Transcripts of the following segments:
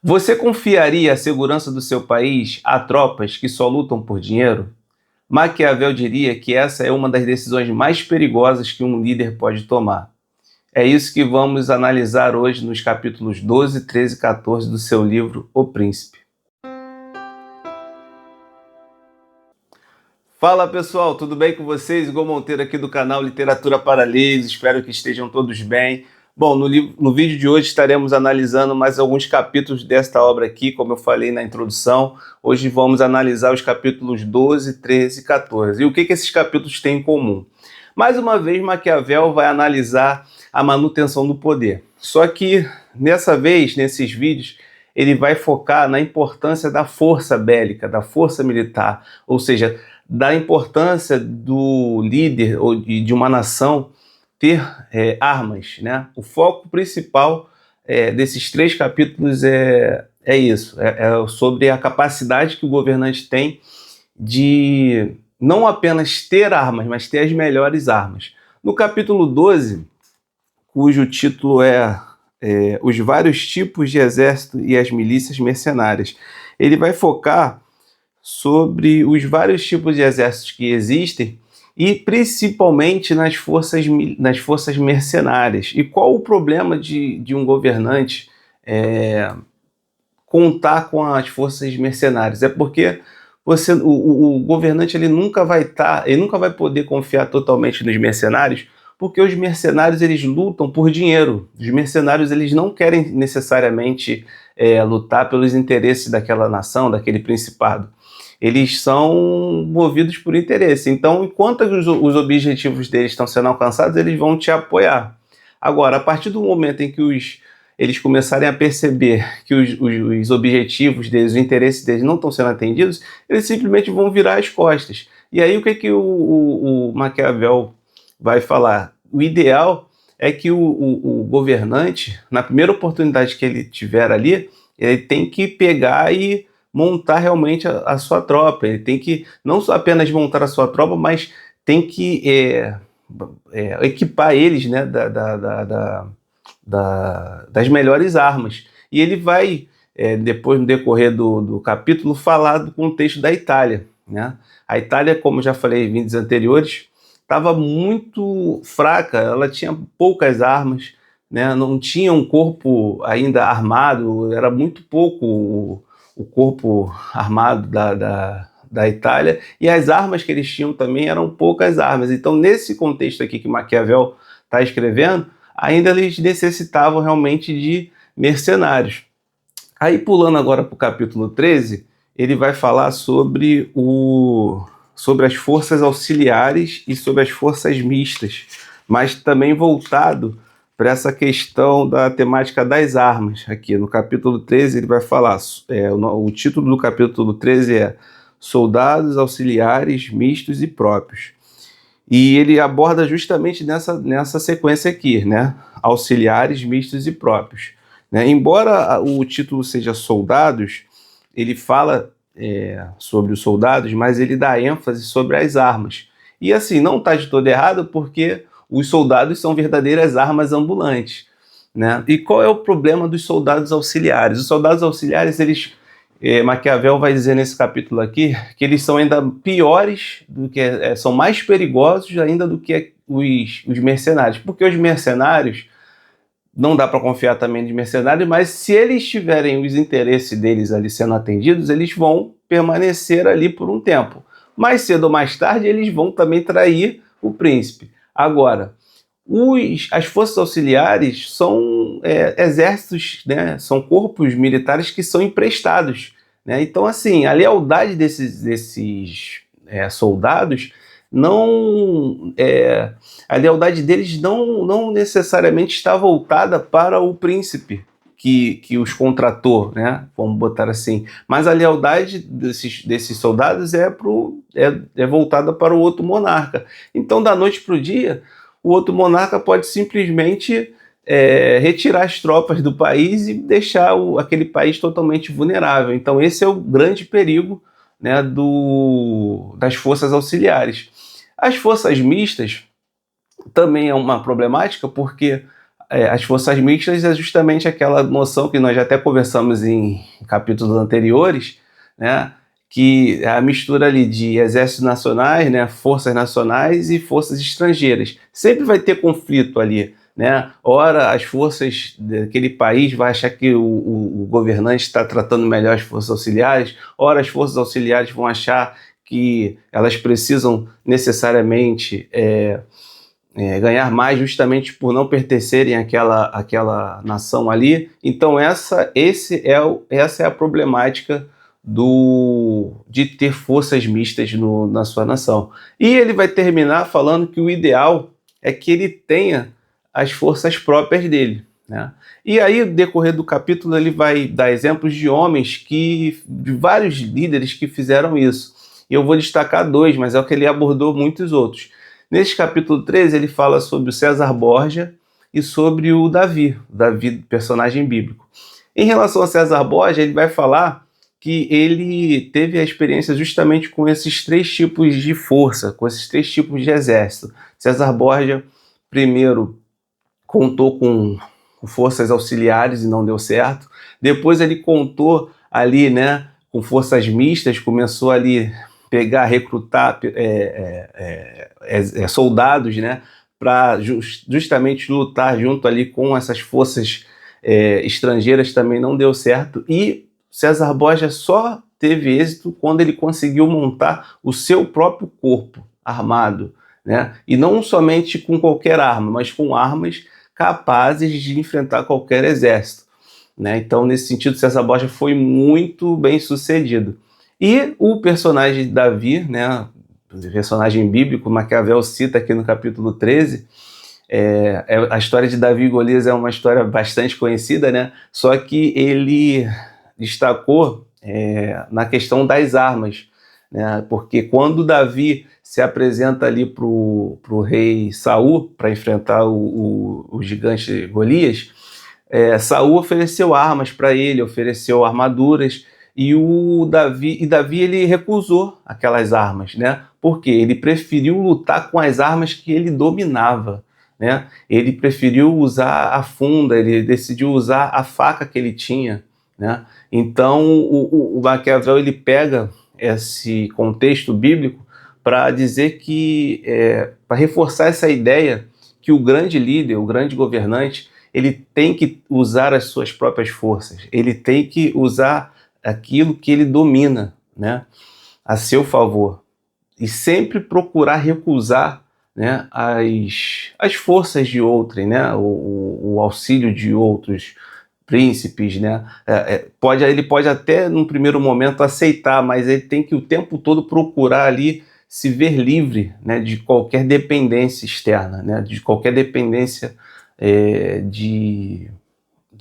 Você confiaria a segurança do seu país a tropas que só lutam por dinheiro? Maquiavel diria que essa é uma das decisões mais perigosas que um líder pode tomar. É isso que vamos analisar hoje nos capítulos 12, 13 e 14 do seu livro O Príncipe. Fala pessoal, tudo bem com vocês? Igor Monteiro aqui do canal Literatura para Leigos, espero que estejam todos bem. Bom, no vídeo de hoje estaremos analisando mais alguns capítulos desta obra aqui, como eu falei na introdução. Hoje vamos analisar os capítulos 12, 13 e 14. E o que esses capítulos têm em comum? Mais uma vez, Maquiavel vai analisar a manutenção do poder. Só que, nessa vez, nesses vídeos, ele vai focar na importância da força bélica, da força militar, ou seja, da importância do líder ou de uma nação ter armas, né? O foco principal desses 3 capítulos é isso, é sobre a capacidade que o governante tem de não apenas ter armas, mas ter as melhores armas. No capítulo 12, cujo título é Os vários tipos de exército e as milícias mercenárias, ele vai focar sobre os vários tipos de exércitos que existem e principalmente nas forças mercenárias. E qual o problema de um governante contar com as forças mercenárias? É porque o governante ele nunca vai poder confiar totalmente nos mercenários, porque os mercenários eles lutam por dinheiro. Os mercenários eles não querem necessariamente lutar pelos interesses daquela nação, daquele principado. Eles são movidos por interesse. Então, enquanto os objetivos deles estão sendo alcançados, eles vão te apoiar. Agora, a partir do momento em que eles começarem a perceber que os objetivos deles, os interesses deles não estão sendo atendidos, eles simplesmente vão virar as costas. E aí o que o Maquiavel vai falar? O ideal é que o governante, na primeira oportunidade que ele tiver ali, ele tem que pegar e montar realmente a sua tropa. Ele tem que não só apenas montar a sua tropa, mas tem que equipar eles, né, das melhores armas. E ele vai, depois no decorrer do capítulo, falar do contexto da Itália, né? A Itália, como já falei em vídeos anteriores, estava muito fraca, ela tinha poucas armas, né? Não tinha um corpo ainda armado, era muito pouco o corpo armado da Itália, e as armas que eles tinham também eram poucas armas. Então, nesse contexto aqui que Maquiavel está escrevendo, ainda eles necessitavam realmente de mercenários. Aí, pulando agora para o capítulo 13, ele vai falar sobre as forças auxiliares e sobre as forças mistas, mas também voltado para essa questão da temática das armas. Aqui no capítulo 13 ele vai falar, o título do capítulo 13 é Soldados, Auxiliares, Mistos e Próprios. E ele aborda justamente nessa sequência aqui, né? Auxiliares, mistos e próprios. Né? Embora o título seja Soldados, ele fala sobre os soldados, mas ele dá ênfase sobre as armas. E assim, não está de todo errado, porque os soldados são verdadeiras armas ambulantes, né? E qual é o problema dos soldados auxiliares? Os soldados auxiliares, Maquiavel vai dizer nesse capítulo aqui, que eles são ainda piores, são mais perigosos ainda do que os mercenários, porque os mercenários, não dá para confiar também nos mercenários, mas se eles tiverem os interesses deles ali sendo atendidos, eles vão permanecer ali por um tempo. Mais cedo ou mais tarde, eles vão também trair o príncipe. Agora, as forças auxiliares são exércitos, né? São corpos militares que são emprestados, né? Então, assim, a lealdade desses soldados a lealdade deles não necessariamente está voltada para o príncipe que os contratou, né? Vamos botar assim. Mas a lealdade desses soldados é voltada para o outro monarca. Então, da noite para o dia, o outro monarca pode simplesmente retirar as tropas do país e deixar aquele país totalmente vulnerável. Então, esse é o grande perigo, né, das forças auxiliares. As forças mistas também é uma problemática, porque as forças mistas é justamente aquela noção que nós já até conversamos em capítulos anteriores, né, que é a mistura ali de exércitos nacionais, né, forças nacionais e forças estrangeiras. Sempre vai ter conflito ali, né? Ora, as forças daquele país vai achar que o governante está tratando melhor as forças auxiliares, ora, as forças auxiliares vão achar que elas precisam necessariamente ganhar mais justamente por não pertencerem àquela nação ali. Então essa é a problemática de ter forças mistas na sua nação. E ele vai terminar falando que o ideal é que ele tenha as forças próprias dele, né? E aí, no decorrer do capítulo, ele vai dar exemplos de homens de vários líderes que fizeram isso. E eu vou destacar 2, mas é o que ele abordou muitos outros. Neste capítulo 13, ele fala sobre o César Borgia e sobre o Davi, personagem bíblico. Em relação a César Borgia, ele vai falar que ele teve a experiência justamente com esses 3 tipos de força, com esses 3 tipos de exército. César Borgia, primeiro, contou com forças auxiliares e não deu certo. Depois ele contou ali, né, com forças mistas, começou ali recrutar soldados, né, para justamente lutar junto ali com essas forças estrangeiras, também não deu certo. E César Borgia só teve êxito quando ele conseguiu montar o seu próprio corpo armado, né? E não somente com qualquer arma, mas com armas capazes de enfrentar qualquer exército, né? Então, nesse sentido, César Borgia foi muito bem sucedido. E o personagem de Davi, né, o personagem bíblico, Maquiavel cita aqui no capítulo 13, a história de Davi e Golias é uma história bastante conhecida, né? Só que ele destacou na questão das armas, né? Porque quando Davi se apresenta ali para o rei Saul para enfrentar o gigante Golias, Saul ofereceu armas para ele, ofereceu armaduras, e Davi ele recusou aquelas armas, né? Porque ele preferiu lutar com as armas que ele dominava, né? Ele preferiu usar a funda, ele decidiu usar a faca que ele tinha, né? Então o Maquiavel ele pega esse contexto bíblico para dizer que, para reforçar essa ideia que o grande líder, o grande governante, ele tem que usar as suas próprias forças, ele tem que usar aquilo que ele domina, né, a seu favor, e sempre procurar recusar, né, as forças de outrem, né, o auxílio de outros príncipes, né? Ele pode até num primeiro momento aceitar, mas ele tem que o tempo todo procurar ali se ver livre, né, de qualquer dependência externa, né, de qualquer dependência de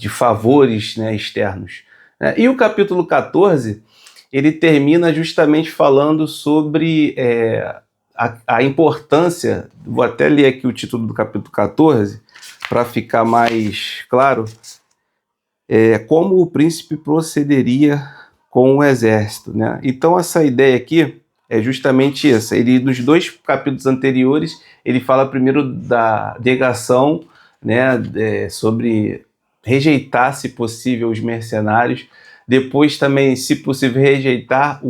favores, né, externos. E o capítulo 14, ele termina justamente falando sobre a importância, vou até ler aqui o título do capítulo 14, para ficar mais claro, como o príncipe procederia com o exército, né? Então essa ideia aqui é justamente essa. Ele, nos 2 capítulos anteriores, ele fala primeiro da negação, né, sobre rejeitar, se possível, os mercenários. Depois também, se possível, rejeitar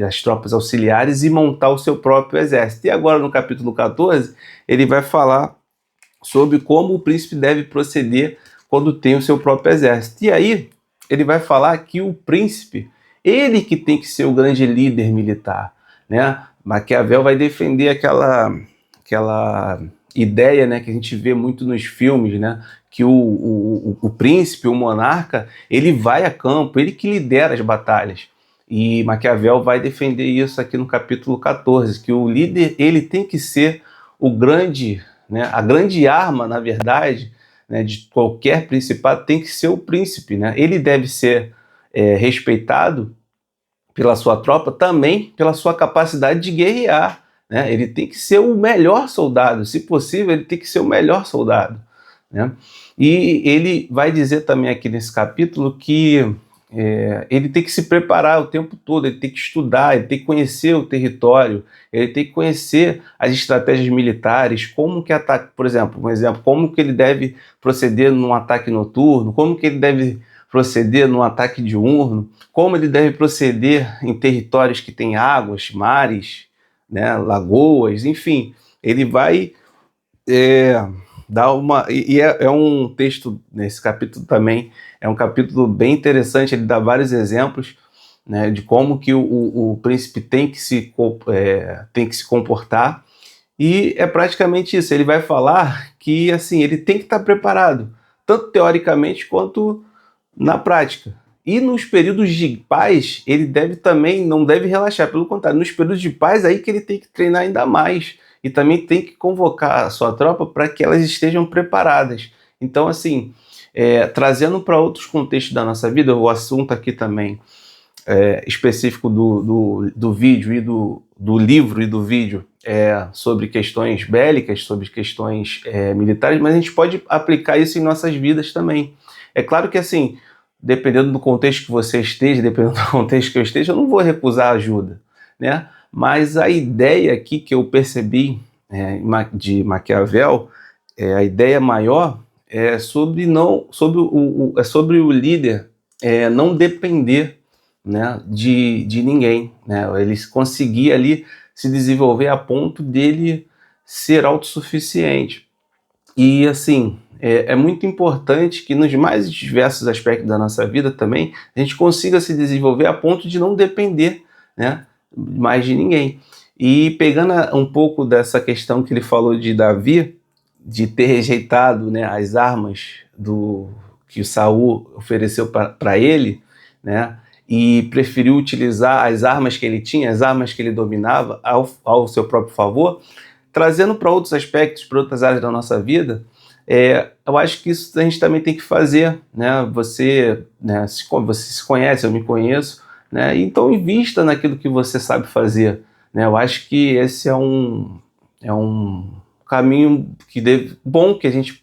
as tropas auxiliares e montar o seu próprio exército. E agora, no capítulo 14, ele vai falar sobre como o príncipe deve proceder quando tem o seu próprio exército. E aí, ele vai falar que o príncipe, ele que tem que ser o grande líder militar, né? Maquiavel vai defender aquela ideia, né, que a gente vê muito nos filmes, né, que o príncipe, o monarca, ele vai a campo, ele que lidera as batalhas. E Maquiavel vai defender isso aqui no capítulo 14, que o líder, ele tem que ser o grande, né, a grande arma, na verdade, né, de qualquer principado tem que ser o príncipe, né? Ele deve ser respeitado pela sua tropa, também pela sua capacidade de guerrear, né? Ele tem que ser o melhor soldado, se possível, ele tem que ser o melhor soldado, né? E ele vai dizer também aqui nesse capítulo que ele tem que se preparar o tempo todo, ele tem que estudar, ele tem que conhecer o território, ele tem que conhecer as estratégias militares, como que ataque, por exemplo, como que ele deve proceder num ataque noturno, como que ele deve proceder num ataque diurno, como ele deve proceder em territórios que têm águas, mares, né, lagoas, enfim, ele vai dar uma... é um texto, nesse capítulo também, é um capítulo bem interessante, ele dá vários exemplos, né, de como que o príncipe tem que se comportar, e é praticamente isso, ele vai falar que assim, ele tem que estar preparado, tanto teoricamente quanto na prática. E nos períodos de paz, ele não deve relaxar, pelo contrário, nos períodos de paz aí que ele tem que treinar ainda mais, e também tem que convocar a sua tropa para que elas estejam preparadas. Então, assim, trazendo para outros contextos da nossa vida, o assunto aqui também específico do vídeo e do livro e do vídeo sobre questões bélicas, sobre questões militares, mas a gente pode aplicar isso em nossas vidas também. É claro que, assim, dependendo do contexto que você esteja, dependendo do contexto que eu esteja, eu não vou recusar ajuda, né? Mas a ideia aqui que eu percebi de Maquiavel, a ideia maior é sobre o líder não depender, né, de ninguém, né? Ele conseguir ali se desenvolver a ponto dele ser autossuficiente. E assim, é muito importante que nos mais diversos aspectos da nossa vida também a gente consiga se desenvolver a ponto de não depender, né, mais de ninguém. E pegando um pouco dessa questão que ele falou de Davi, de ter rejeitado, né, as armas que o Saul ofereceu para ele, né, e preferiu utilizar as armas que ele tinha, as armas que ele dominava, ao seu próprio favor, trazendo para outros aspectos, para outras áreas da nossa vida, eu acho que isso a gente também tem que fazer, né? Você se conhece, eu me conheço, né? Então invista naquilo que você sabe fazer, né? Eu acho que esse é um caminho bom que a gente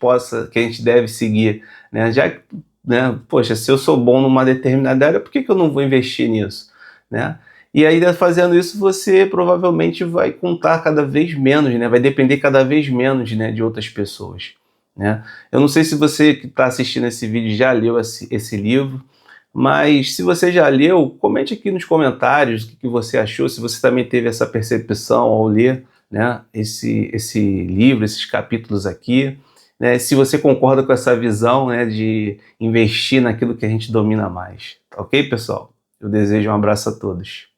deve seguir, né? Já que, né, poxa, se eu sou bom numa determinada área, por que eu não vou investir nisso, né? E aí, fazendo isso, você provavelmente vai contar cada vez menos, né? Vai depender cada vez menos, né, de outras pessoas, né? Eu não sei se você que está assistindo esse vídeo já leu esse livro, mas se você já leu, comente aqui nos comentários o que você achou, se você também teve essa percepção ao ler, né, esse livro, esses capítulos aqui, né, se você concorda com essa visão, né, de investir naquilo que a gente domina mais. Ok, pessoal? Eu desejo um abraço a todos.